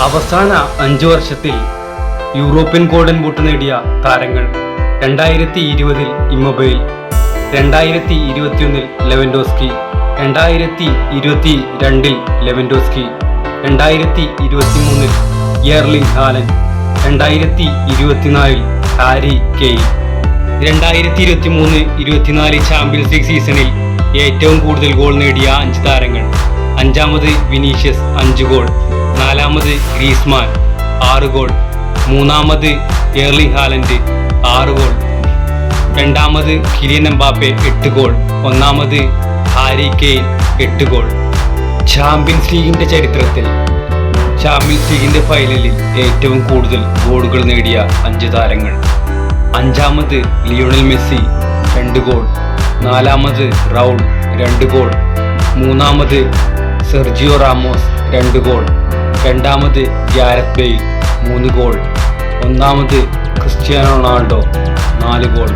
അവസാന 5 വർഷത്തിൽ European golden boot നേടിയ താരങ്ങൾ 2020 Immobile, 2021 Lewandowski, 2022 Lewandowski, 2023 Erling Haaland, 2024 Harry Kane. 2023-24 Champions League സീസണിൽ ഏറ്റവും കൂടുതൽ ഗോൾ നേടിയ 5 താരങ്ങൾ: 5-മത് വിനീഷ്യസ് 5 ഗോൾ, 4-മത് ഗ്രീസ്മാൻ 6 ഗോൾ, 3-മത് എർലിംഗ് ഹാലൻഡ് 6 ഗോൾ, 2-മത് കിലിയൻ എംബാപ്പെ 8 ഗോൾ, 1-മത് ഹാരി കെയ്ൻ 8 ഗോൾ. ചാമ്പ്യൻസ് ലീഗിന്റെ ചരിത്രത്തിൽ ചാമ്പ്യൻസ് ലീഗിന്റെ ഫൈനലിൽ ഏറ്റവും കൂടുതൽ ഗോളുകൾ നേടിയ 5 താരങ്ങൾ: 5-മത് ലിയോണൽ മെസ്സി 2 ഗോൾ, 4-മത് റൗൾ 2 ഗോൾ, 3-മത് സെർജിയോ റാമോസ് 2 ഗോൾ, 2-മത് ഗ്യാരത്ത് ബെയ്ൽ 3 ഗോൾ, 1-മത് ക്രിസ്ത്യാനോ റൊണാൾഡോ 4 ഗോൾ.